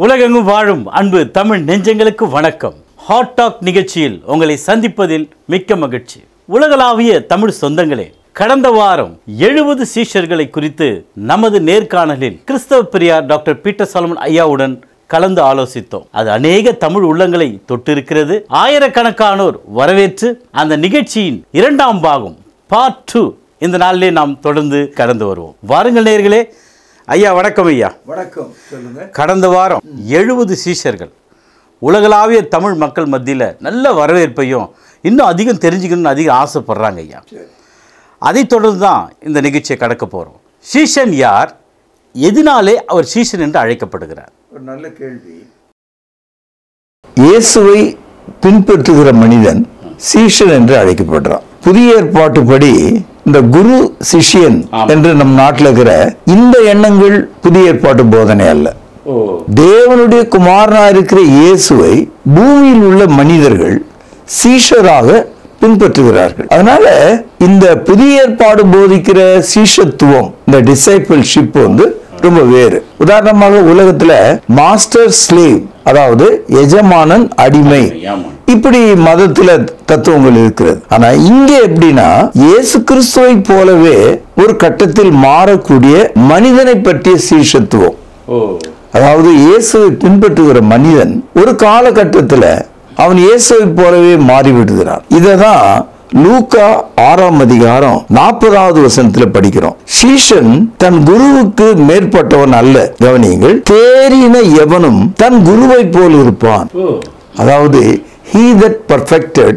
உலகெங்கும் வாழும் அன்பு தமிழ் நெஞ்சங்களுக்கு வணக்கம். ஹாட் டாக் நிகழ்ச்சியில் உங்களை சந்திப்பதில் மிக்க மகிழ்ச்சி. உலகளாவிய தமிழ் சொந்தங்களே, கடந்த வாரம் 70 சீஷர்களை குறித்து நமது நேர்காணலில் கிறிஸ்தவ பெரியார் டாக்டர் பீட்டர் சாலமன் ஐயாவுடன் கலந்து ஆலோசித்தோம். அது அநேக தமிழ் உள்ளங்களை தொட்டிருக்கிறது. ஆயிரக்கணக்கானோர் வரவேற்று அந்த நிகழ்ச்சியின் 2ஆம் பாகம் பார்ட் 2 இந்த நாளிலே நாம் தொடர்ந்து கடந்து வருவோம். வாருங்கள் நேயர்களே. ஐயா வணக்கம். ஐயா வணக்கம். சொல்லுங்க. கடந்த வாரம் 70 சீஷர்கள் உலகளாவிய தமிழ் மக்கள் மத்தியில் நல்ல வரவேற்பையும் இன்னும் அதிகம் தெரிஞ்சுக்கணும்னு அதிகம் ஆசைப்படுறாங்க ஐயா. அதை தொடர்ந்து தான் இந்த நிகழ்ச்சியை கடக்க போகிறோம். சீஷன் யார்? எதனாலே அவர் சீஷன் என்று அழைக்கப்படுகிறார்? ஒரு நல்ல கேள்வி. இயேசுவை பின்பற்றுகிற மனிதன் சீஷன் என்று அழைக்கப்படுறான். புதிய ஏற்பாட்டுப்படி இந்த குரு சிஷ்யன் என்று நம் நாட்டில் இருக்கிற இந்த எண்ணங்கள் புதிய ஏற்பாட்டு போதனை அல்ல. தேவனுடைய குமாரனா இருக்கிற இயேசுவை பூமியில் உள்ள மனிதர்கள் சீஷராக பின்பற்றுகிறார்கள். அதனால இந்த புதிய ஏற்பாடு போதிக்கிற சீஷத்துவம், இந்த டிசைபிள்ஷிப் ரொம்ப வேறு. உதாரணமாக உலகத்துல மாஸ்டர் ஸ்லேவ், அதாவது எஜமானன் அடிமை, இப்படி மதத்துல தத்துவங்கள் இருக்கிறது. ஆனா இங்க எப்படின்னா இயேசு கிறிஸ்துவை போலவே ஒரு கட்டத்தில் மாறக்கூடிய மனிதனை பற்றிய சீஷத்துவம். அதாவது இயேசுவை பின்பற்றுகிற மனிதன் ஒரு காலகட்டத்துல அவன் இயேசுவை போலவே மாறிவிடுகிறான். இததான் லூக்கா 6ஆம் அதிகாரம் 40வது வசனத்துல படிக்கிறோம். சீஷன் தன் குருவுக்கு மேற்பட்டவன் அல்ல. கவனியுங்கள், தேறின எவனும் தன் குருவை போல் இருப்பான். அதாவது he that perfected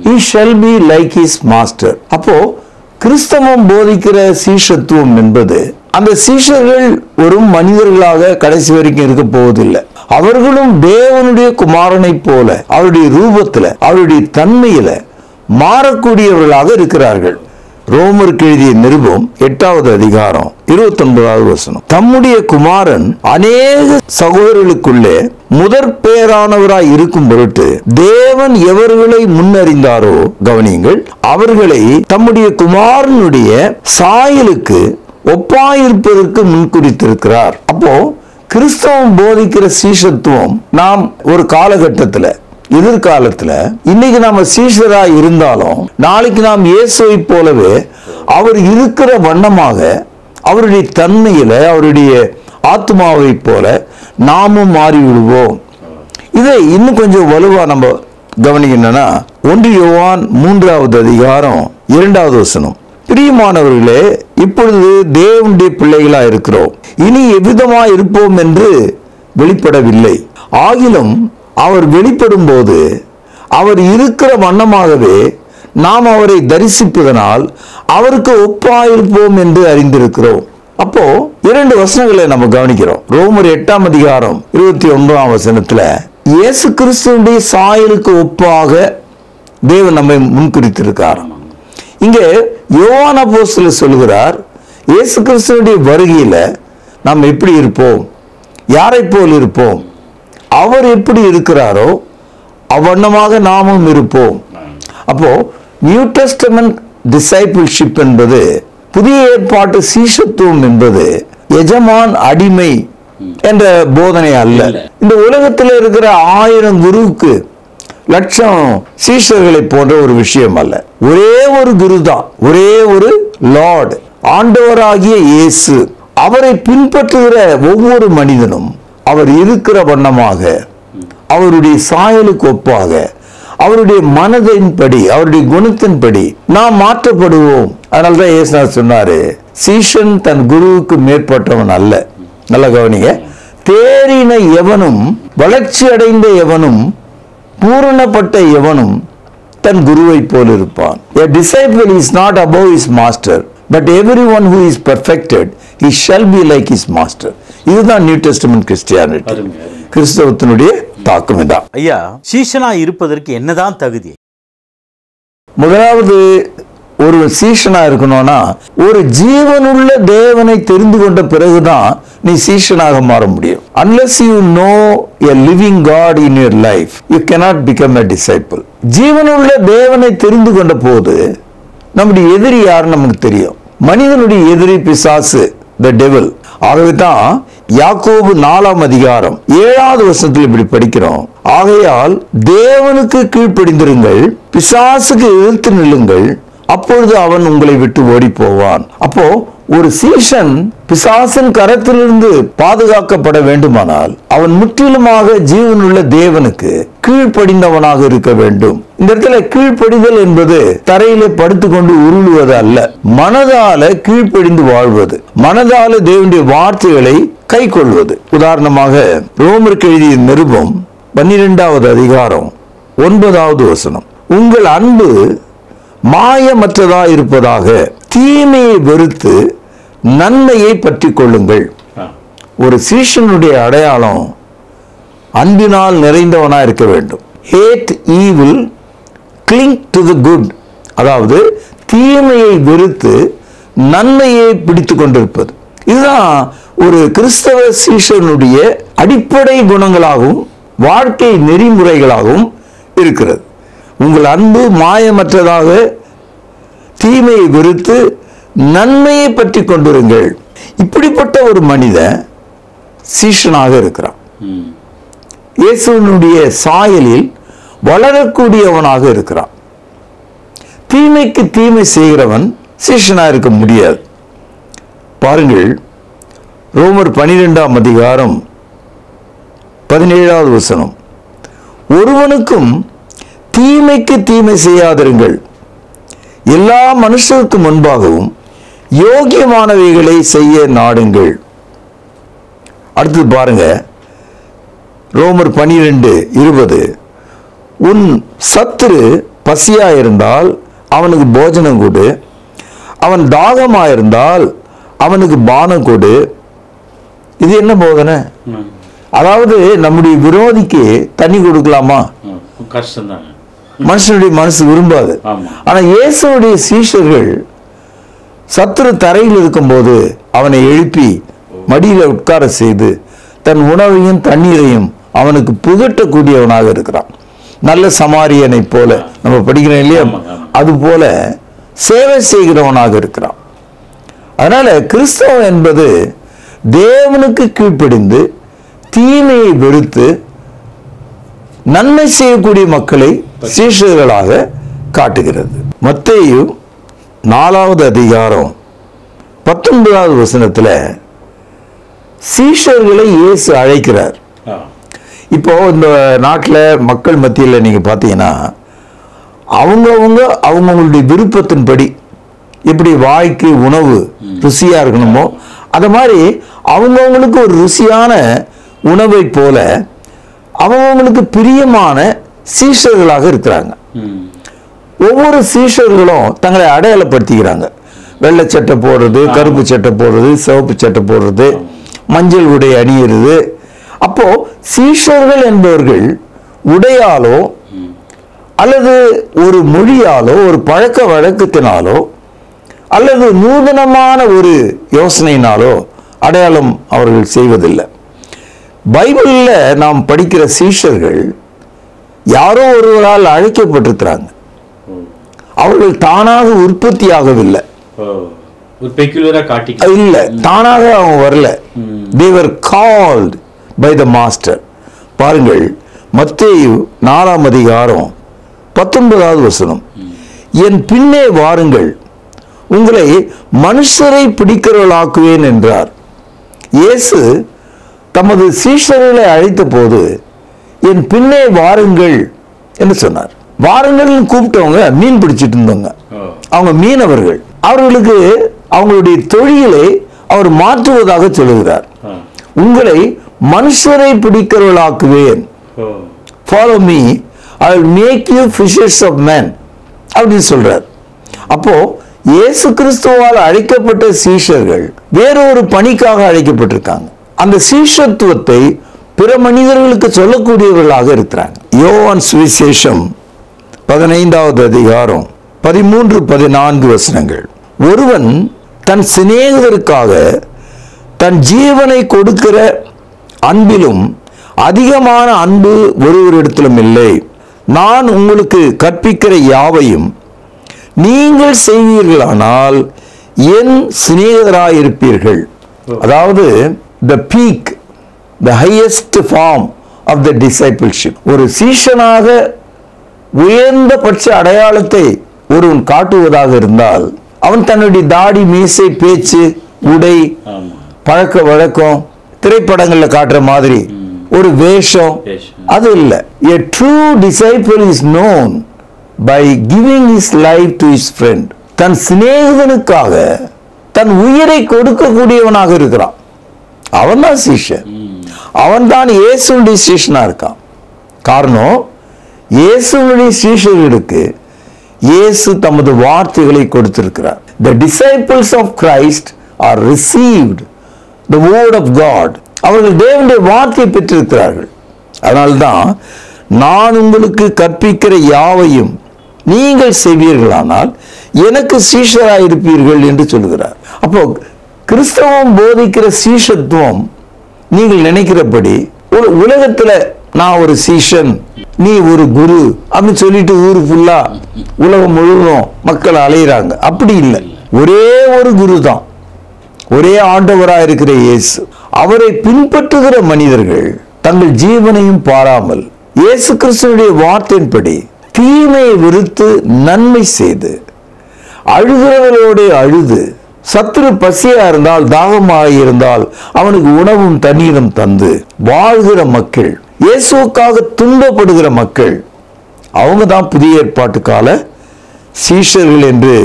he shall be like his master. அப்போ கிறிஸ்தவம் போதிக்கிற சீஷத்துவம் என்பது அந்த சீஷர்கள் ஒரு மனிதர்களாக கடைசி வரைக்கும் இருக்க போவதில்லை. அவர்களும் தேவனுடைய குமாரனை போல அவருடைய ரூபத்துல அவருடைய தன்மையில மாறக்கூடியவர்களாக இருக்கிறார்கள். ரோமருக்கு எழுதிய நிருபம் 8வது அதிகாரம் 29வது வசனம். தம்முடைய குமாரன் அநேக சகோதரர்களுக்குள்ளே முதற் பேரானவராய் இருக்கும் பொருட்டு தேவன் எவர்களை முன்னறிந்தாரோ, கவனியுங்கள், அவர்களை தம்முடைய குமாரனுடைய சாயலுக்கு ஒப்பாயிருப்பதற்கு முன்குறித்திருக்கிறார். அப்போ கிறிஸ்தவம் போதிக்கிற சீஷத்துவம் நாம் ஒரு காலகட்டத்துல, எதிர்காலத்துல, இன்னைக்கு நாம சீஷரா இருந்தாலும் நாளைக்கு நாம் இயேசுவை போலவே அவர் இருக்கிற வண்ணமாக அவருடைய தன்மையில அவருடைய ஆத்மாவை போல நாமும் மாறிவிடுவோம். இதை இன்னும் கொஞ்சம் வலுவா நம்ம கவனிக்கணும்னா 1 யோவான் 3வது அதிகாரம் 2வது வசனம். பிரியமானவர்களே, இப்பொழுது தேவனுடைய பிள்ளைகளா இருக்கிறோம், இனி எவ்விதமா இருப்போம் என்று வெளிப்படவில்லை. ஆகிலும் அவர் வெளிப்படும் போது அவர் இருக்கிற வண்ணமாகவே நாம் அவரை தரிசிப்பதனால் அவருக்கு ஒப்பாயிருப்போம் என்று அறிந்திருக்கிறோம். அப்போ 2 வசனங்களை நம்ம கவனிக்கிறோம். ரோமர் 8ஆம் அதிகாரம் 21ஆம் வசனத்துல இயேசு கிறிஸ்துவினுடைய சாயலுக்கு ஒப்பாக தேவன் நம்மை முன்குறித்திருக்கார். இங்கே யோவான் அப்போஸ்தலர் சொல்கிறார், இயேசு கிறிஸ்துவினுடைய வருகையில நாம் எப்படி இருப்போம், யாரை போல் இருப்போம், அவர் எப்படி இருக்கிறாரோ அவ்வண்ணமாக நாமும் இருப்போம். அப்போ நியூ டெஸ்டமென்ட் டிசைபிள்ஷிப் என்பது, புதிய ஏற்பாட்டு சீஷத்துவம் என்பது எஜமான் அடிமை என்ற போதனை அல்ல. இந்த உலகத்தில் இருக்கிற 1000 குருவுக்கு லட்சம் சீஷர்களை போன்ற ஒரு விஷயம் அல்ல. ஒரே ஒரு குரு தான், ஒரே ஒரு லார்ட், ஆண்டவராகிய இயேசு. அவரை பின்பற்றுகிற ஒவ்வொரு மனிதனும் அவர் இருக்கிற வண்ணமாக அவருடைய சாயலுக்கு ஒப்பாக அவருடைய மனதின்படி அவருடைய குணத்தின்படி நாம் மாற்றப்படுவோம். அதனால்தான் இயேசுநாதர் சொன்னாரு, சீஷன் தன் குருவுக்கு மேற்பட்டவன் அல்ல. நல்ல கவனிங்க, தேறின எவனும் வளர்ச்சி அடைந்த எவனும் பூரணப்பட்ட எவனும் தன் குருவை போல் இருப்பான். A disciple is not above his master, but everyone who is perfected he shall be like his master. இதுதான் நியூ டெஸ்டமென்ட் கிறிஸ்டியானிட்டி. கிறிஸ்தவத்தினுடைய தாக்கம் இதான். ஐயா, சீஷனா இருப்பதற்கு என்னதான் தகுதி? முதலாவது, ஒரு சீஷனா இருக்கணும்னா ஒரு ஜீவனுள்ள தேவனை தெரிந்து கொண்ட பிறகுதான் நீ சீஷனாக மாற முடியும். Unless you know a living God in your life, you cannot become a disciple. ஜீவனுள்ள தேவனை தெரிந்து கொண்ட போது நம்முடைய எதிரி யாருன்னு நமக்கு தெரியும். மனிதனுடைய எதிரி பிசாசு, the devil. ஆகவே தான் யாக்கோபு 4ஆம் அதிகாரம் 7வது வசனத்தில் இப்படி படிக்கிறோம். ஆகையால் தேவனுக்கு கீழ்ப்படிந்திருங்கள், பிசாசுக்கு எதிர்த்து நில்லுங்கள், அப்பொழுது அவன் உங்களை விட்டு ஓடி போவான். அப்போ ஒரு சீஷன் பிசாசின் கரத்திலிருந்து பாதுகாக்கப்பட வேண்டுமானால் அவன் முற்றிலுமாக ஜீவனுள்ள தேவனுக்கு கீழ்ப்படிந்தவனாக இருக்க வேண்டும். இந்த இடத்துல கீழ்ப்படிதல் என்பது தரையிலே படுத்துக்கொண்டு உருளுவது அல்ல, மனதால கீழ்ப்படிந்து வாழ்வது, மனதால தேவனுடைய வார்த்தைகளை கை கொள்வது. உதாரணமாக ரோமருக்கு எழுதிய நிருபம் 12வது அதிகாரம் 9வது வசனம், உங்கள் அன்பு மாயமற்றதா இருப்பதாக, தீமையை வெறுத்து நன்மையை பற்றி கொள்ளுங்கள். ஒரு சீஷனுடைய அடையாளம் அன்பினால் நிறைந்தவனா இருக்க வேண்டும். Hate evil, cling to the good, அதாவது தீமையை வெறுத்து நன்மையை பிடித்து கொண்டிருப்பது. இதுதான் ஒரு கிறிஸ்தவ சீஷனுடைய அடிப்படை குணங்களாகவும் வாழ்க்கை நெறிமுறைகளாகவும் இருக்கிறது. உங்கள் அன்பு மாயமற்றதாக, தீமையை வெறுத்து நன்மையை பற்றி கொண்டிருங்கள். இப்படிப்பட்ட ஒரு மனிதன் சீஷனாக இருக்கிறான். இயேசுவினுடைய சாயலில் வளரக்கூடியவனாக இருக்கிறான். தீமைக்கு தீமை செய்கிறவன் சீஷனாக இருக்க முடியாது. பாருங்கள், ரோமர் 12ஆம் அதிகாரம் 17வது வசனம், ஒருவனுக்கும் தீமைக்கு தீமை செய்யாதிருங்கள், எல்லா மனுஷருக்கு முன்பாகவும் யோகியமானவைகளை செய்ய நாடுங்கள். அடுத்தது பாருங்க, ரோமர் 12:20, உன் சத்துரு பசியா இருந்தால் அவனுக்கு போஜனம் கொடு, அவன் தாகமாயிருந்தால் அவனுக்கு பானம் கொடு. இது என்ன போதனை? அதாவது நம்முடைய விரோதிக்கு தண்ணி கொடுக்கலாமா? கஷ்டம். மனுஷனுடைய மனசு விரும்பாது. ஆனா இயேசுடைய சீஷர்கள் சத்துரு தரையில் இருக்கும்போது அவனை எழுப்பி மடியில உட்கார செய்து தன் உணவையும் தண்ணீரையும் அவனுக்கு புகட்டக்கூடியவனாக இருக்கிறான். நல்ல சமாரியனை போல நம்ம படிக்கிறோம் இல்லையா, அது போல சேவை செய்கிறவனாக இருக்கிறான். அதனால கிறிஸ்தவம் என்பது தேவனுக்கு கீழ்ப்படிந்து தீமையை வெறுத்து நன்மை செய்யக்கூடிய மக்களை சீஷர்களாக காட்டுகிறது. மத்தேயு 4வது அதிகாரம் 19வது வசனத்துல சீஷர்களை இயேசு அழைக்கிறார். இப்போ இந்த நாட்டில் மக்கள் மத்தியில் நீங்க பார்த்தீங்கன்னா அவங்களுடைய விருப்பத்தின்படி எப்படி வாய்க்கு உணவு ருசியா இருக்கணுமோ அது மாதிரி அவங்கவுங்களுக்கு ஒரு ருசியான உணவை போல அவங்களுக்கு பிரியமான சீஷர்களாக இருக்கிறாங்க. ஒவ்வொரு சீஷர்களும் தங்களை அடையாளப்படுத்திக்கிறாங்க. வெள்ளை சட்டை போடுறது, கருப்பு சட்டை போடுறது, சிவப்பு சட்டை போடுறது, மஞ்சள் உடை அணியிறது. அப்போ சீஷர்கள் என்பவர்கள் உடையாலோ அல்லது ஒரு மொழியாலோ ஒரு பழக்க வழக்கத்தினாலோ அல்லது நூதனமான ஒரு யோசனையினாலோ அடையாளம் அவர்கள் செய்வதில்லை. பைபிள்ல நாம் படிக்கிற சீஷர்கள் யாரோ ஒருவரால் அழைக்கப்பட்டிருக்கிறாங்க. அவர்கள் தானாக உற்பத்தி ஆகவில்லை, இல்ல, தானாக அவங்க வரல. They were called by the master. பாருங்கள், மத்தேயு 4ஆம் அதிகாரம் 19வது வசனம், என் பின்னே வாருங்கள், உங்களை மனுஷரை பிடிக்கிறவர்களாக்குவேன் என்றார். இயேசு தமது சீஷர்களை அழைத்த போது என் பின்னே வாருங்கள் என்று சொன்னார். வாருங்கள் கூப்பிட்டவங்க மீன் பிடிச்சிட்டு இருந்தவங்க, அவங்க மீனவர்கள். அவர்களுக்கு அவங்களுடைய தொழிலை அவர் மாற்றுவதாக சொல்லுகிறார். உங்களை மனுஷரை பிடிக்கிறவர்களாக்குவேன், follow me, I will make you fishers of men அப்படின்னு சொல்றார். அப்போ இயேசு கிறிஸ்துவால் அழைக்கப்பட்ட சீஷர்கள் வேறொரு பணிக்காக அழைக்கப்பட்டிருக்காங்க. அந்த சீஷத்துவத்தை பிற மனிதர்களுக்கு சொல்லக்கூடியவர்களாக இருக்கிறாங்க. யோவான் சுவிசேஷம் 15வது அதிகாரம் 13-14 வசனங்கள், ஒருவன் தன் சிநேகிதருக்காக தன் ஜீவனை கொடுக்கிற அன்பிலும் அதிகமான அன்பு ஒருவரிடத்திலும் இல்லை. நான் உங்களுக்கு கற்பிக்கிற யாவையும் நீங்கள் செய்வீர்களானால் என் சிநேகிதராயிருப்பீர்கள். அதாவது the peak, the highest form of the discipleship. ஒரு சீஷனாக உயர்ந்த பட்ச அடையாளத்தை ஒருவன் காட்டுவதாக இருந்தால் அவன் தன்னுடைய தாடி, மீசை, பேச்சு, உடை, பழக்க வழக்கம், திரைப்படங்கள்ல காட்டுற மாதிரி ஒரு வேஷம் அது இல்லை. A true disciple is known by giving his life to his friend. தன் சிநேகிதனுக்காக தன் உயிரை கொடுக்கக்கூடியவனாக இருக்கிறான். அவன் தான் சீஷன். அவன் தான் இயேசுடைய சீஷனா இருக்கான். காரணம், இயேசுடைய சீஷர்களுக்கு இயேசு தமது வார்த்தைகளை கொடுத்திருக்கிறார். The disciples of Christ are received the word of God. அவர்கள் தேவனுடைய வார்த்தையை பெற்றிருக்கிறார்கள். அதனால்தான் நான் உங்களுக்கு கற்பிக்கிற யாவையும் நீங்கள் செய்வீர்களானால் எனக்கு சீஷராய் இருப்பீர்கள் என்று சொல்கிறார். அப்போ கிறிஸ்தவம் போதிக்கிற சீஷத்துவம் நீங்கள் நினைக்கிறபடி ஒரு உலகத்துல நான் ஒரு சீஷன், நீ ஒரு குரு அப்படின்னு சொல்லிட்டு ஊரு ஃபுல்லா உலகம் முழுவதும் மக்கள் அலையிறாங்க. அப்படி இல்லை. ஒரே ஒரு குரு தான், ஒரே ஆண்டவராக இருக்கிற இயேசு. அவரை பின்பற்றுகிற மனிதர்கள் தங்கள் ஜீவனையும் பாராமல் இயேசு கிறிஸ்துவினுடைய வார்த்தையின்படி தீமையை வெறுத்து நன்மை செய்து, அழுகிறவர்களோடு அழுது, சத்துரு பசியா இருந்தால் தாகமாக இருந்தால் அவனுக்கு உணவும் தண்ணீரும் தந்து வாழ்கிற மக்கள், இயேசுவுக்காக துன்பப்படுகிற மக்கள், அவங்க தான் புதிய ஏற்பாட்டு கால சீஷர்கள் என்று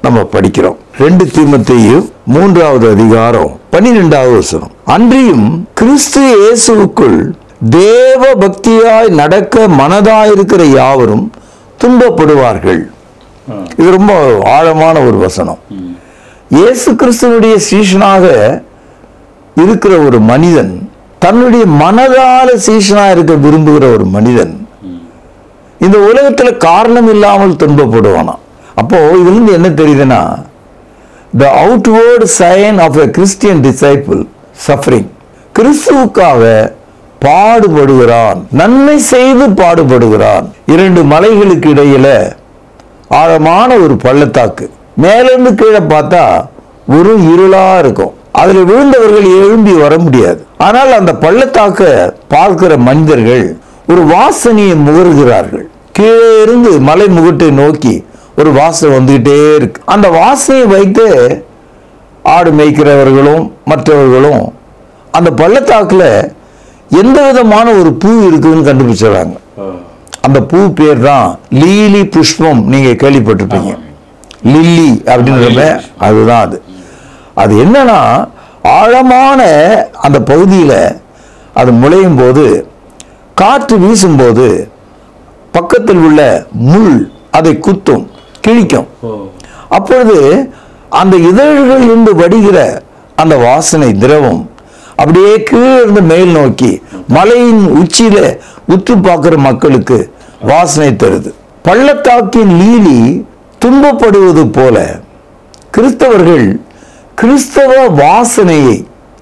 நம்ம படிக்கிறோம். 2 தீமோத்தேயு 3வது அதிகாரம் 12வது வசனம். அன்றியும் கிறிஸ்து இயேசுவுக்குள் தேவ பக்தியாய் நடக்க மனதாயிருக்கிற யாவரும் துன்பப்படுவார்கள். இது ரொம்ப ஆழமான ஒரு வசனம். இயேசு கிறிஸ்துவனுடைய சீஷனாக இருக்கிற ஒரு மனிதன், தன்னுடைய மனதால சீஷனா இருக்க விரும்புகிற ஒரு மனிதன் இந்த உலகத்துல காரணம் இல்லாமல் துன்பப்படுவானா. அப்போ இதுல இருந்து என்ன தெரியுதுன்னா, the outward sign of a Christian disciple suffering. கிறிஸ்துவுக்காக பாடுபடுகிறான், நன்மை செய்து பாடுபடுகிறான். 2 மலைகளுக்கு இடையில ஆழமான ஒரு பள்ளத்தாக்கு, மேலிருந்து கீழே பார்த்தா ஒரு இருளா இருக்கும். அதுல விழுந்தவர்கள் எழும்பி வர முடியாது. ஆனால் அந்த பள்ளத்தாக்க பார்க்கிற மனிதர்கள் ஒரு வாசனையை முகர்கிறார்கள். கீழே இருந்து மலை முகட்டை நோக்கி ஒரு வாசனை வந்துகிட்டே இருக்கு. அந்த வாசனையை வைத்து ஆடு மேய்க்கிறவர்களும் மற்றவர்களும் அந்த பள்ளத்தாக்குல எந்த விதமான ஒரு பூ இருக்குதுன்னு கண்டுபிடிச்சாங்க. அந்த பூ பேர் தான் லீலி புஷ்பம். நீங்க கேள்விப்பட்டிருப்பீங்க, லில்லி அப்படின்ற அதுதான் அது. அது என்னன்னா, ஆழமான அந்த பகுதியில் அது முளையும் போது, காற்று வீசும்போது பக்கத்தில் உள்ள முள் அதை குத்தும், கிழிக்கும். அப்பொழுது அந்த இதழ்கள் இருந்து வடிகிற அந்த வாசனை திரவம் அப்படியே கீழே இருந்து மேல் நோக்கி மலையின் உச்சியில உற்று பார்க்கிற மக்களுக்கு வாசனை தருது. பள்ளத்தாக்கின் லீலி துன்பப்படுவது போல கிறிஸ்தவர்கள் கிறிஸ்தவ வாசனையை,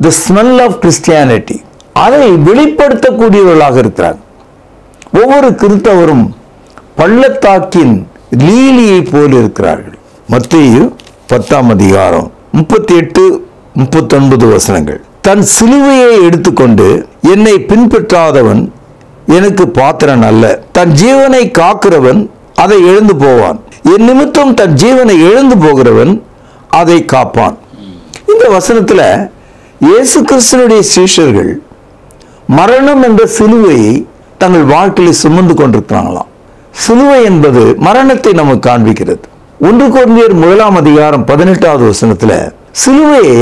the smell of Christianity, அதை வெளிப்படுத்தக்கூடியவர்களாக இருக்கிறார். ஒவ்வொரு கிறிஸ்தவரும் பள்ளத்தாக்கின் லீலியை போல் இருக்கிறார்கள். மத்தேயு 10ஆம் அதிகாரம் 38-39 வசனங்கள். தன் சிலுவையை எடுத்துக்கொண்டு என்னை பின்பற்றாதவன் எனக்கு பாத்திரன் அல்ல. தன் ஜீவனை காக்கிறவன் அதை இழந்து போவான். என் நிமித்தம் தன் ஜீவனை இழந்து போகிறவன் அதை காப்பான். இந்த வசனத்துல இயேசு கிறிஸ்துவினுடைய சீஷர்கள் மரணம் என்ற சிலுவையை தங்கள் வாழ்க்கையில் சுமந்து கொண்டிருக்கிறாங்களாம். சிலுவை என்பது மரணத்தை நமக்கு காண்பிக்கிறது. 1 கொரிந்தியர் 1ஆம் அதிகாரம் 18வது வசனத்துல சிலுவையே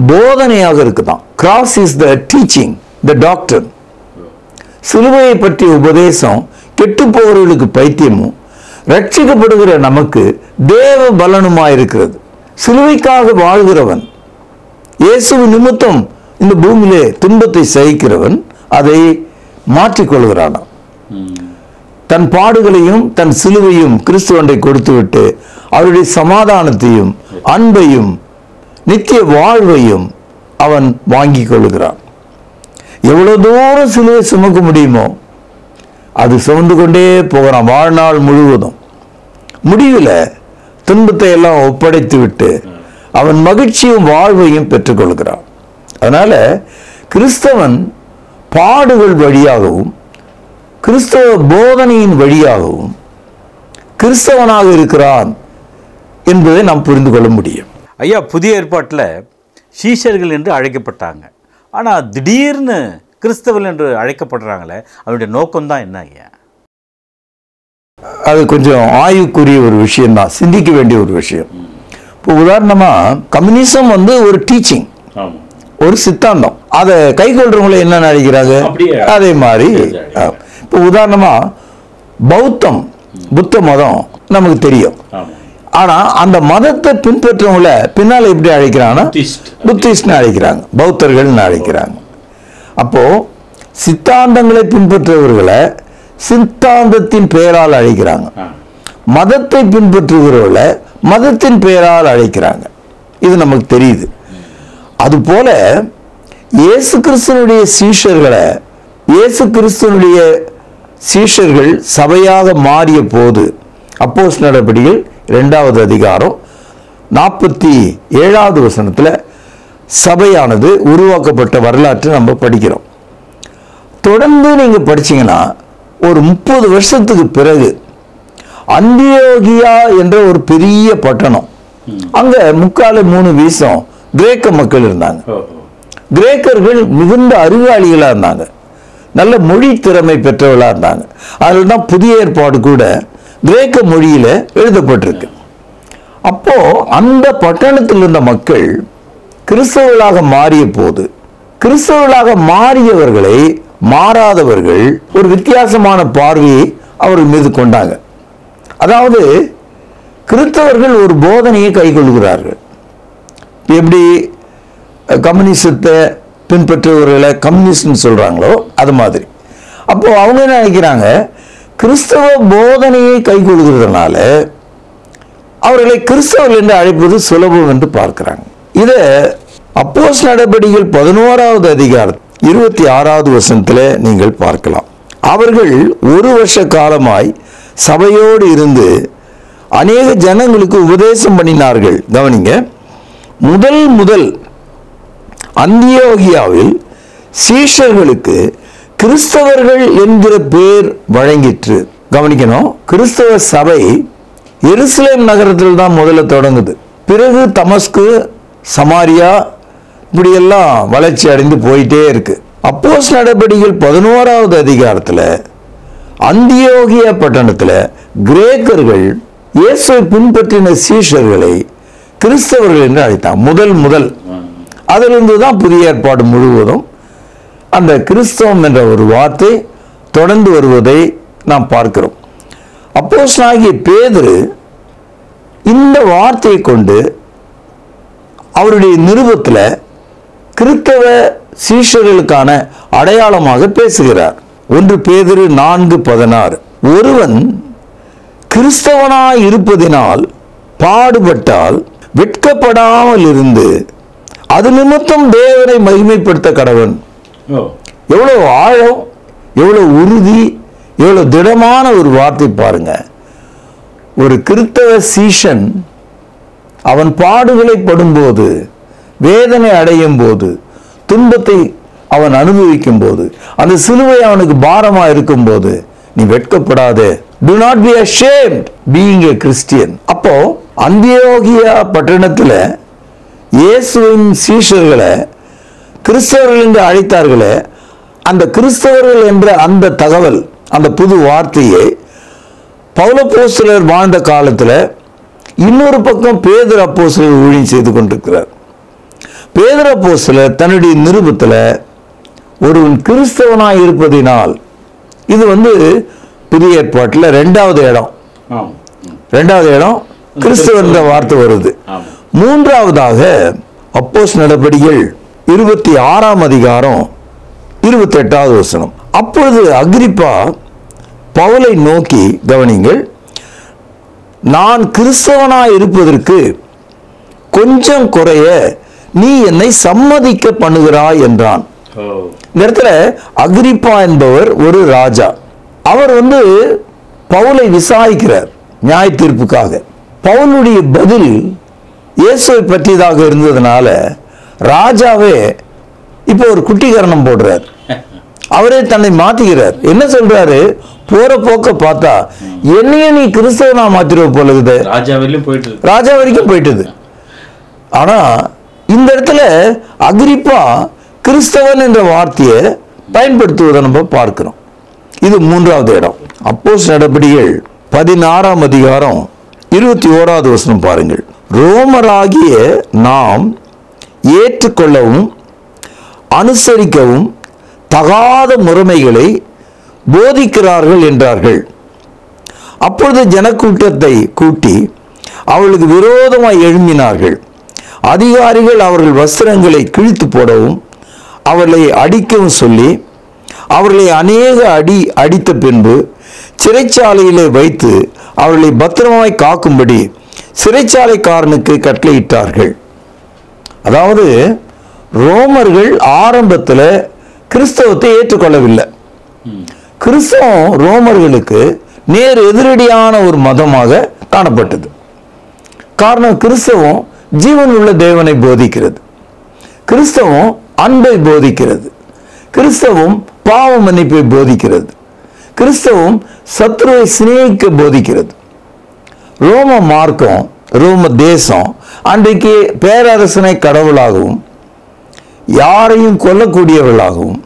போதனையாக இருக்குதான். Cross is the teaching, the doctor. சிலுவையை பற்றிய உபதேசம் கெட்டு போகிறவர்களுக்கு பைத்தியமும், ரட்சிக்கப்படுகிற நமக்கு தேவ பலனுமாயிருக்கிறது. சிலுவைக்காக வாழ்கிறவன், இயேசு நிமித்தம் இந்த பூமியிலே துன்பத்தை சகிக்கிறவன் அதை மாற்றிக்கொள்கிறான். தன் பாடுகளையும் தன் சிலுவையும் கிறிஸ்துவண்டை கொடுத்துவிட்டு அவருடைய சமாதானத்தையும் அன்பையும் நித்திய வாழ்வையும் அவன் வாங்கிக் கொள்கிறான். எவ்வளவு தூரம் சிலுவை சுமக்க முடியுமோ அது சுமந்து கொண்டே போகிறான் வாழ்நாள் முழுவதும். முடிவில் துன்பத்தை எல்லாம் ஒப்படைத்து விட்டு அவன் மகிழ்ச்சியும் வாழ்வையும் பெற்றுக்கொள்கிறான். அதனால கிறிஸ்தவன் பாடுகள் வழியாகவும் கிறிஸ்தவ போதனையின் வழியாகவும் கிறிஸ்தவனாக இருக்கிறான் என்பதை நாம் புரிந்து கொள்ள முடியும். ஐயா, புதிய ஏற்பாட்டில் சீஷர்கள் என்று அழைக்கப்பட்டாங்க. ஆனால் திடீர்னு கிறிஸ்தவர்கள் என்று அழைக்கப்படுறாங்களே, அவருடைய நோக்கம்தான் என்ன ஐயா? அது கொஞ்சம் ஆய்வுக்குரிய ஒரு விஷயம்தான், சிந்திக்க வேண்டிய ஒரு விஷயம். இப்போ உதாரணமாக கம்யூனிசம் வந்து ஒரு டீச்சிங், ஒரு சித்தாந்தம். அதை கைக்கொள்றவங்களை என்ன நினைக்கிறாங்க, அதே மாதிரி. இப்போ உதாரணமாக பௌத்தம், புத்த மதம் நமக்கு தெரியும். ஆனால் அந்த மதத்தை பின்பற்றவங்களை பின்னால் எப்படி அழைக்கிறாங்கன்னா புத்திஸ்ட்னு அழைக்கிறாங்க, பௌத்தர்கள்னு அழைக்கிறாங்க. அப்போ சித்தாந்தங்களை பின்பற்றுபவர்களை சித்தாந்தத்தின் பெயரால் அழைக்கிறாங்க, மதத்தை பின்பற்றுகிறவர்களை மதத்தின் பெயரால் அழைக்கிறாங்க. இது நமக்கு தெரியுது. அதுபோல இயேசு கிறிஸ்துவனுடைய சீஷர்களை, இயேசு கிறிஸ்துவனுடைய சீஷர்கள் சபையாக மாறிய போது அப்போஸ்தலர் நடபடிகள் 2வது அதிகாரம் 47வது வசனத்தில் சபையானது உருவாக்கப்பட்ட வரலாற்றை நம்ம படிக்கிறோம். தொடர்ந்து நீங்கள் படிச்சீங்கன்னா ஒரு 30 வருஷத்துக்கு பிறகு அந்தியோகியா என்ற ஒரு பெரிய பட்டணம், அங்க 3 வீசம் கிரேக்க மக்கள் இருந்தாங்க. கிரேக்கர்கள் மிகுந்த அறிவாளிகளாக இருந்தாங்க, நல்ல மொழி திறமை பெற்றவர்களாக இருந்தாங்க. அதில் தான் புதிய ஏற்பாடு கூட கிரேக்க மொழியில எழுதப்பட்டிருக்கு. அப்போ அந்த பட்டணத்தில் இருந்த மக்கள் கிறிஸ்தவர்களாக மாறிய போது, கிறிஸ்தவர்களாக மாறியவர்களை மாறாதவர்கள் ஒரு வித்தியாசமான பார்வையை அவர்கள் மீது கொண்டாங்க. அதாவது கிறிஸ்தவர்கள் ஒரு போதனையை கைக்கொள்கிறார்கள். எப்படி கம்யூனிசத்தை பின்பற்றுபவர்களை கம்யூனிஸ்ட்னு சொல்றாங்களோ அது மாதிரி. அப்போ அவங்க என்ன நினைக்கிறாங்க, கிறிஸ்தவ போதனையை கைக்கொள்கிறதுனால அவர்களை கிறிஸ்தவர்கள் என்று அழைப்பது சுலபம் என்று பார்க்கிறாங்க. இதை அப்போஸ்தலர் நடபடிகள் 11வது அதிகாரம் 26வது வசனத்தில் நீங்கள் பார்க்கலாம். அவர்கள் 1 வருஷ காலமாய் சபையோடு இருந்து அநேக ஜனங்களுக்கு உபதேசம் பண்ணினார்கள். கவனிங்க, முதல் அந்தியோகியாவில் சீஷர்களுக்கு கிறிஸ்தவர்கள் என்கிற பேர் வழங்கிற்று. கவனிக்கணும், கிறிஸ்தவ சபை எருசலேம் நகரத்தில் தான் முதல்ல தொடங்குது. பிறகு தமஸ்கு, சமாரியா, இப்படியெல்லாம் வளர்ச்சி அடைந்து போயிட்டே இருக்கு. அப்போஸ்தலர் நடபடிகள் 11வது அதிகாரத்தில் அந்தியோகியா பட்டணத்தில் கிரேக்கர்கள் இயேசுவை பின்பற்றின சீஷர்களை கிறிஸ்தவர்கள் என்று அழைத்தாங்க. முதல் அதிலிருந்து தான் புதிய ஏற்பாடு முழுவதும் அந்த கிறிஸ்தவம் என்ற ஒரு வார்த்தை தொடர்ந்து வருவதை நாம் பார்க்கிறோம். அப்போஸ்தலனாகிய பேதுரு இந்த வார்த்தையை கொண்டு அவருடைய நிருபத்தில் கிறிஸ்தவ சீஷர்களுக்கான அடையாளமாக பேசுகிறார். 1 பேதுரு 4:16, ஒருவன் கிறிஸ்தவனாய் இருப்பதினால் பாடுபட்டால் வெட்கப்படாமல் இருந்து அது நிமித்தம் தேவனை மகிமைப்படுத்த கடவன். எவ்வளவு ஆழம், எவ்வளவு உறுதி, எவ்வளவு திடமான ஒரு வார்த்தை பாருங்க. ஒரு கிறிஸ்தவ சீஷன் அவன் பாடுகளை படும்போது, வேதனை அடையும் போது, துன்பத்தை அவன் அனுபவிக்கும் போது, அந்த சிலுவை அவனுக்கு பாரமா இருக்கும் போது, நீ வெட்கப்படாதே, do not be ashamed being a Christian. அப்போ அந்தியோகியா பட்டணத்தில் இயேசுவின் சீஷர்களை கிறிஸ்தவர்கள் என்று அழைத்தார்களே, அந்த கிறிஸ்தவர்கள் என்ற அந்த தகவல், அந்த புது வார்த்தையை பவுலப்போஸ்தலர் வாழ்ந்த காலத்தில் இன்னொரு பக்கம் பேதுரு அப்போஸ்தலர் ஊழியம் செய்து கொண்டிருக்கிறார். பேதுரு அப்போஸ்தலர் தன்னுடைய நிருபத்தில் ஒருவன் கிறிஸ்தவனாய் இருப்பதினால், இது புதிய ஏற்பாட்டில் 2வது இடம் கிறிஸ்தவன் என்ற வார்த்தை வருது. 3வதாக அப்போஸ்தலர் நடபடிகள் 26ஆம் அதிகாரம் 28வது வசனம். அப்பொழுது அகிரிப்பா பவுலை நோக்கி, கவனிங்கள், நான் கிறிஸ்தவனாய் இருப்பதற்கு கொஞ்சம் குறைய நீ என்னை சம்மதிக்க பண்ணுகிறாய் என்றான். இந்த இடத்துல அகிரிப்பா என்பவர் ஒரு ராஜா. அவர் பவுலை விசாரிக்கிறார் நியாய தீர்ப்புக்காக. பவுலுடைய பதில் இயேசுவை பற்றியதாக இருந்ததுனால ராஜாவே இப்போ ஒரு குட்டிகரணம் போடுறார், அவரே தன்னை மாத்திக்கிறார். என்ன சொல்றாரு? போற போக்க பார்த்தா என்னையும் நீ கிறிஸ்தவனா மாத்திருவ போல இருக்குது. ராஜா வரைக்கும் போயிட்டது. ஆனா இந்த இடத்துல அகிரிப்பா கிறிஸ்தவன் என்ற வார்த்தையை பயன்படுத்துவதை நம்ம பார்க்கிறோம். இது 3வது இடம். அப்போஸ்தலர் நடபடிகள் 16ஆம் அதிகாரம் 21வது வசனம் பாருங்கள். ரோமராகிய நாம் ஏற்றுக்கொள்ளவும் அனுசரிக்கவும் தகாத முறைமைகளை போதிக்கிறார்கள் என்றார்கள். அப்பொழுது ஜனக்கூட்டத்தை கூட்டி அவர்களுக்கு விரோதமாய் எழும்பினார்கள். அதிகாரிகள் அவர்கள் வஸ்திரங்களை கிழித்து போடவும் அவர்களை அடிக்கவும் சொல்லி அவர்களை அநேக அடித்த பின்பு சிறைச்சாலையிலே வைத்து அவர்களை பத்திரமாய் காக்கும்படி சிறைச்சாலைக்காரனுக்கு கட்டளையிட்டார்கள். அதாவது ரோமர்கள் ஆரம்பத்தில் கிறிஸ்தவத்தை ஏற்றுக்கொள்ளவில்லை. கிறிஸ்தவம் ரோமர்களுக்கு நேர் எதிரடியான ஒரு மதமாக காணப்பட்டது. காரணம், கிறிஸ்தவம் ஜீவன் உள்ள தேவனை போதிக்கிறது, கிறிஸ்தவம் அன்பை போதிக்கிறது, கிறிஸ்தவம் பாவ மன்னிப்பை போதிக்கிறது, கிறிஸ்தவம் சத்துருவை சிநேகிக்க போதிக்கிறது. ரோம மார்க்கம், ரோம தேசம் அன்றைக்கு பேரரசனை கடவுளாகவும் யாரையும் கொல்லக்கூடியவர்களாகவும்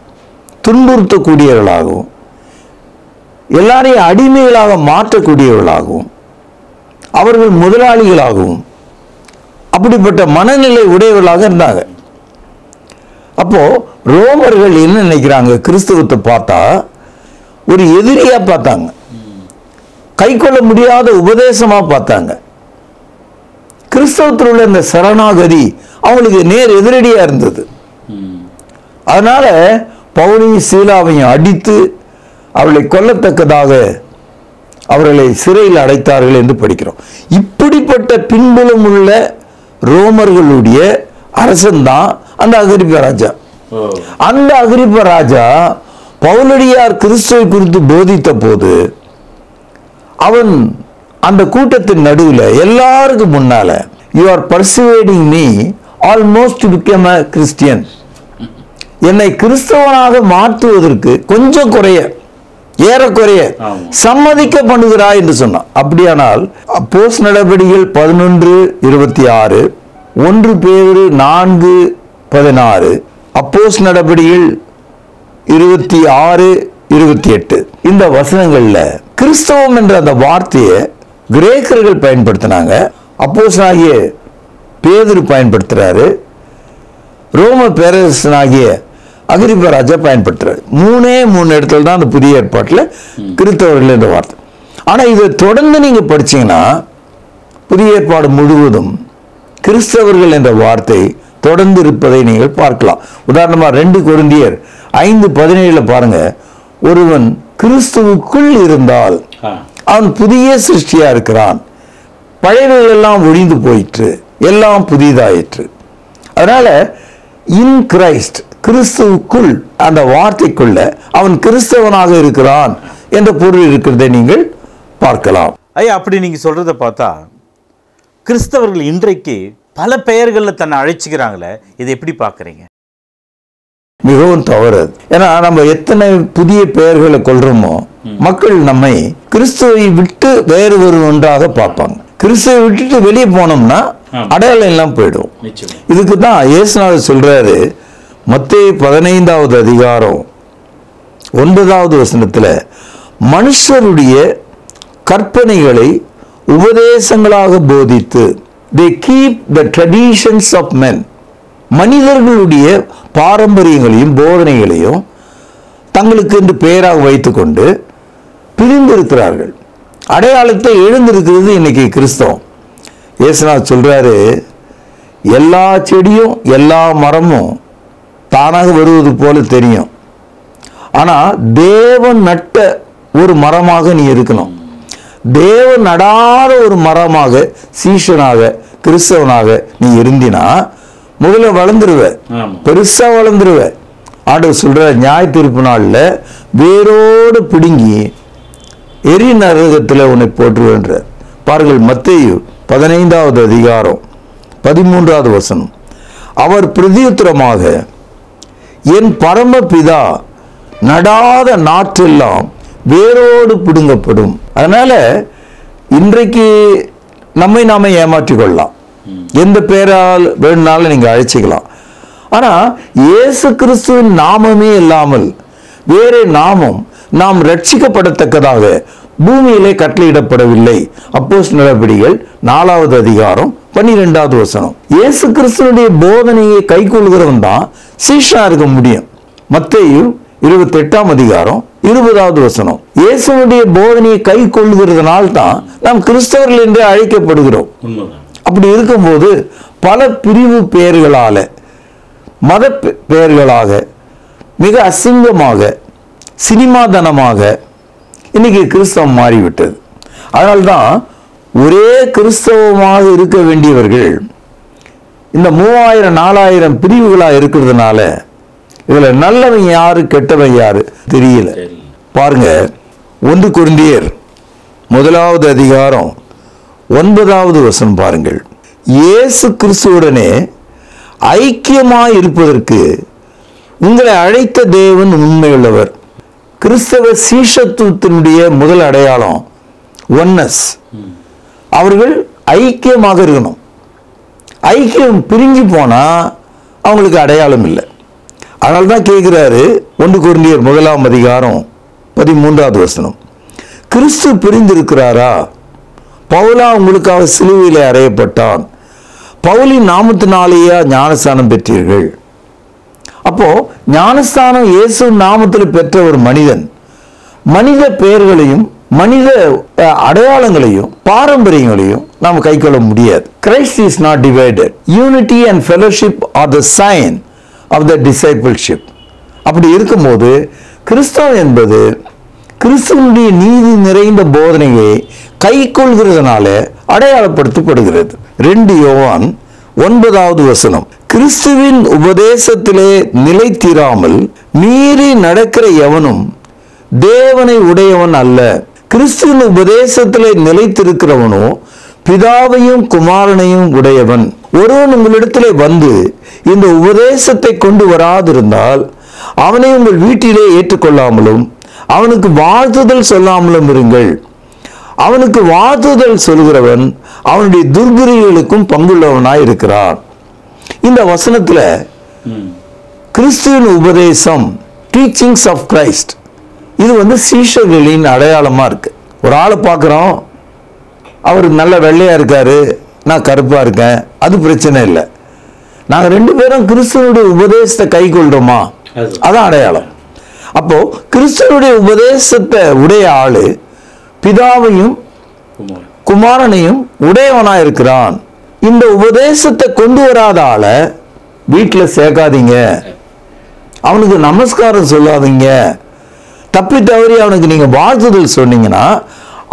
துன்புறுத்தக்கூடியவர்களாகவும் எல்லாரையும் அடிமைகளாக மாற்றக்கூடியவர்களாகவும் அவர்கள் முதலாளிகளாகவும் அப்படிப்பட்ட மனநிலை உடையவர்களாக இருந்தாங்க. அப்போ ரோமர்கள் என்ன நினைக்கிறாங்க? கிறிஸ்தவத்தை பார்த்தா ஒரு எதிரியா பார்த்தாங்க, கை கொள்ள முடியாத உபதேசமா பார்த்தாங்க. கிறிஸ்தவத்தில் உள்ள இந்த சரணாகதி அவங்களுக்கு நேர் எதிரடியா இருந்தது. அதனால பவுலையும் சீலாவையும் அடித்து அவளை கொல்லத்தக்கதாக அவர்களை சிறையில் அடைத்தார்கள் என்று படிக்கிறோம். இப்படிப்பட்ட பின்புலம் உள்ள ரோமர்களுடைய அரசன் தான் அந்த அகிரிப்பா ராஜா. அந்த அகிரிப்பா ராஜா பவுலடியார் கிறிஸ்துவை குறித்து போதித்த போது அவன் அந்த கூட்டத்தின் நடுவில் எல்லாருக்கும் முன்னால, you are persuading me almost to become a Christian, என்னை கிறிஸ்தவனாக மாற்றுவதற்கு கொஞ்சம் குறைய ஏறக்குறைய சம்மதிக்க பண்ணுகிறாய் என்று சொன்னான். அப்படியானால் அப்போஸ்தலர் நடபடிகள் 11:26, 1 பேதுரு 4:16, அப்போஸ்தலர் நடபடிகள் 26:28 இந்த வசனங்கள்ல கிறிஸ்தவம் என்ற அந்த வார்த்தையை கிரேக்கர்கள் பயன்படுத்தினாங்க. அப்போஸ்தலனாகிய பேதுரு பயன்படுத்துறாரு, ரோம பேரரசனாகிய அகிரிப்பா ராஜா பயன்படுத்துறாரு. 3 இடத்துல தான் அந்த புதிய ஏற்பாட்டில் கிறிஸ்தவர்கள் என்ற வார்த்தை. ஆனா இதை தொடர்ந்து நீங்க படிச்சீங்கன்னா புதிய ஏற்பாடு முழுவதும் கிறிஸ்தவர்கள் என்ற வார்த்தை தொடர்ந்து இருப்பதை நீங்கள் பார்க்கலாம். உதாரணமா 2 கொரிந்தியர் 5:17 பாருங்க, ஒருவன் கிறிஸ்துவுக்குள் இருந்தால் அவன் புதிய சிருஷ்டியா இருக்கிறான், பழையவைகள் எல்லாம் ஒழிந்து போயிற்று, எல்லாம் புதிதாயிற்று. அதனால இன் கிரைஸ்ட், கிறிஸ்துவுக்குள், அந்த வார்த்தைக்குள்ள அவன் கிறிஸ்தவனாக இருக்கிறான் என்ற பொருள் இருக்கிறதை நீங்கள் பார்க்கலாம். ஐயா, அப்படி நீங்க சொல்றதை பார்த்தா கிறிஸ்தவர்கள் இன்றைக்கு பல பெயர்களில் தன்னை அழைச்சிக்கிறாங்களே, இதை எப்படி பார்க்குறீங்க? மிகவும் தவறு. ஏன்னா நம்ம எத்தனை புதிய பெயர்களை கொள்றோமோ மக்கள் நம்மை கிறிஸ்துவை விட்டு வேறு ஒரு ஒன்றாக பார்ப்பாங்க. கிறிஸ்துவை விட்டுட்டு வெளியே போனோம்னா அடையாளம் எல்லாம் போயிடும். இதுக்கு தான் இயேசுநாதர் சொல்றாரு, மத்தேயு 15வது அதிகாரம் 9வது வசனத்துல, மனுஷருடைய கற்பனைகளை உபதேசங்களாக போதித்து, they keep the traditions of men, மனிதர்களுடைய பாரம்பரியங்களையும் போதனைகளையும் தங்களுக்கு என்று பெயராக வைத்துக்கொண்டு பிரிந்திருக்கிறார்கள். அடையாளத்தை எழுந்திருக்கிறது இன்னைக்கு கிறிஸ்தவம். இயேசுநாதர் சொல்றாரு, எல்லா செடியும் எல்லா மரமும் தானாக வருவது போல தெரியும், ஆனா தேவன் நட்ட ஒரு மரமாக நீ இருக்கணும். தேவன் நடாத ஒரு மரமாக, சீஷனாக, கிறிஸ்தவனாக நீ இருந்தினா முதல்ல வளர்ந்துருவ, பெருசா வளர்ந்துருவ. ஆண்டவர் சொல்ற, நியாய தீர்ப்பு நாள்ல வேரோடு பிடுங்கி எரி நரகத்தில் உன்னை போற்றுவேன்ற. பாருங்கள், மத்தேயு 15வது அதிகாரம் 13வது வசனம். அவர் பிரதியுத்தரமாக, என் பரமபிதா நடாத நாற்றெல்லாம் வேரோடு பிடுங்கப்படும். அதனால இன்றைக்கு நம்மை நாம ஏமாற்றிக் கொள்ளலாம், எந்த பேரால் வேணுனாலும் நீங்க அழைச்சிக்கலாம். ஆனா இயேசு கிறிஸ்துவின் நாமமே இல்லாமல் வேறே நாமம் நாம் ரட்சிக்கப்படத்தக்கதாக பூமியிலே கட்டளையிடப்படவில்லை. அப்போஸ்தலர் நடபடிகள் 4வது அதிகாரம் 12வது வசனம். இயேசு கிறிஸ்துவினுடைய போதனையை கைக்கொள்கிறவன் தான் சீஷனா இருக்க முடியும். மத்தேயு 28ஆம் அதிகாரம் 20வது வசனம். இயேசுனுடைய போதனையை கை கொள்கிறதுனால தான் நாம் கிறிஸ்தவர்கள் என்று அழைக்கப்படுகிறோம். அப்படி இருக்கும்போது பல பிரிவு பெயர்களால, மத பெயர்களாக, மிக அசிங்கமாக, சினிமாதனமாக இன்னைக்கு கிறிஸ்தவம் மாறிவிட்டது. அதனால்தான் ஒரே கிறிஸ்தவமாக இருக்க வேண்டியவர்கள் இந்த 3000-4000 பிரிவுகளாக இருக்கிறதுனால இதுல நல்லவன் யாரு கெட்டவன் யாரு தெரியல. பாருங்க, 1 கொரிந்தியர் 1வது அதிகாரம் 9வது வசனம் பாருங்கள். இயேசு கிறிஸ்துவுடனே ஐக்கியமாய் இருப்பதற்கு உங்களை அழைத்த தேவன் உண்மையுள்ளவர். கிறிஸ்தவ சீஷத்துவத்தினுடைய முதல் அடையாளம் ஒன்னஸ். அவர்கள் ஐக்கியமாக இருக்கணும். ஐக்கியம் பிரிஞ்சு போனா அவங்களுக்கு அடையாளம் இல்லை. அதனால தான் கேட்கிறாரு 1 கொரிந்தியர் 1ஆம் அதிகாரம் 13வது வசனம். கிறிஸ்து பிரிந்திருக்கிறாரா? பவுலா உங்களுக்காக சிலுவையிலே அறையப்பட்டான். பவுலின் நாமத்தினாலேயே ஞானஸ்தானம் பெற்றீர்கள். அப்போ ஞானஸ்தானம் இயேசு நாமத்தில் பெற்ற ஒரு மனிதன் மனித பெயர்களையும் மனித அடையாளங்களையும் பாரம்பரியங்களையும் நாம் கைக்கொள்ள முடியாது. Christ is not divided. Unity and fellowship are the sign of the discipleship. அப்படி இருக்கும்போது கிறிஸ்தவம் என்பது கிறிஸ்துவனுடைய நீதி நிறைந்த போதனையை கைக்கொள்கிறதுனால அடையாளப்படுத்தப்படுகிறது. 2 யோவான் 9வது வசனம். கிறிஸ்துவின் உபதேசத்திலே நிலைத்திராமல் மீறி நடக்கிற எவனும் தேவனை உடையவன் அல்ல. கிறிஸ்துவின் உபதேசத்திலே நிலைத்திருக்கிறவனோ பிதாவையும் குமாரனையும் உடையவன். ஒருவன் உங்களிடத்திலே வந்து இந்த உபதேசத்தை கொண்டு வராதிருந்தால் அவனை உங்கள் வீட்டிலே ஏற்றுக்கொள்ளாமலும் அவனுக்கு வாழ்த்துதல் சொல்லாமலும் இருங்கள். அவனுக்கு வாழ்த்துதல் சொல்கிறவன் அவனுடைய துர்கிரியைகளுக்கும் பங்குள்ளவனாய் இருக்கிறான். இந்த வசனத்துல கிறிஸ்துவின் உபதேசம், டீச்சிங்ஸ் ஆஃப் கிரைஸ்ட், இது சீஷர்களின் அடையாளமா இருக்கு. ஒரு ஆளை பார்க்கிறோம், அவர் நல்ல வெள்ளையா இருக்காரு, நான் கருப்பா இருக்கேன், அது பிரச்சனை இல்லை. நாங்க 2 பேரும் கிறிஸ்துவனுடைய உபதேசத்தை கை கொள்றோமா, அதான் அடையாளம். அப்போ கிறிஸ்துவனுடைய உபதேசத்தை உடைய ஆளு பிதாவையும் குமாரனையும் உடையவனா இருக்கிறான். இந்த உபதேசத்தை கொண்டு வராத ஆளை வீட்டுல சேர்க்காதீங்க, அவனுக்கு நமஸ்காரம் சொல்லாதீங்க. தப்பி தவறி அவனுக்கு நீங்க வாழ்த்துதல் சொன்னீங்கன்னா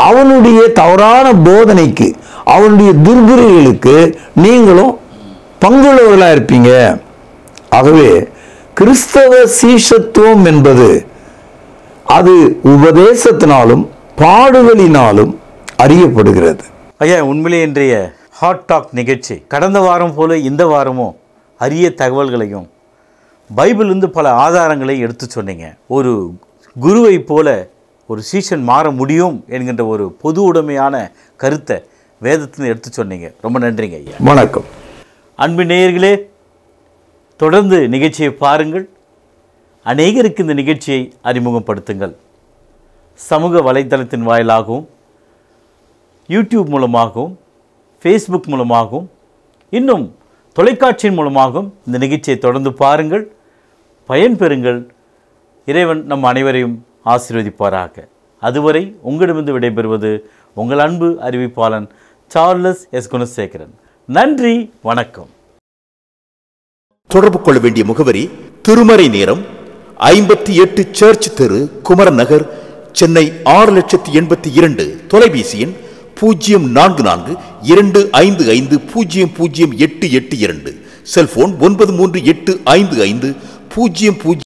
அவனுடைய தவறான போதனைக்கு, அவனுடைய துர்கிரியைகளுக்கு நீங்களும் பங்குள்ளவர்களா இருப்பீங்க. ஆகவே கிறிஸ்தவ சீஷத்துவம் என்பது அது உபதேசத்தினாலும் பாடுகளினாலும் அறியப்படுகிறது. ஐயா, உண்மையிலே இன்றைய ஹாட் டாக் நிகழ்ச்சி கடந்த வாரம் போல இந்த வாரமும் அரிய தகவல்களையும் பைபிளிலிருந்து பல ஆதாரங்களை எடுத்து சொன்னீங்க. ஒரு குருவை போல ஒரு சீஷன் மாற முடியும் என்கின்ற ஒரு பொது உடைமையான கருத்தை வேதத்திலிருந்து எடுத்து சொன்னீங்க. ரொம்ப நன்றிங்க ஐயா. வணக்கம். அன்பு நேயர்களே, தொடர்ந்து நிகழ்ச்சியை பாருங்கள். அநேகருக்கு இந்த நிகழ்ச்சியை அறிமுகப்படுத்துங்கள். சமூக வலைத்தளத்தின் வாயிலாகவும், யூடியூப் மூலமாகவும், ஃபேஸ்புக் மூலமாகவும், இன்னும் தொலைக்காட்சியின் மூலமாகவும் இந்த நிகழ்ச்சியை தொடர்ந்து பாருங்கள், பயன்பெறுங்கள். இறைவன் நம் அனைவரையும் ஆசீர்வதிப்பாராக. அதுவரை உங்களிடமிருந்து விடைபெறுவது உங்கள் அன்பு அறிவிப்பாளன் சார்லஸ் எஸ் குணசேகரன். நன்றி, வணக்கம். தொடர்பு கொள்ள வேண்டிய முகவரி: திருமறை நேரம், 58 சர்ச் தெரு, குமரன் நகர், சென்னை 6,82,000. தொலைபேசி எண் 044255008882. செல்போன் 938550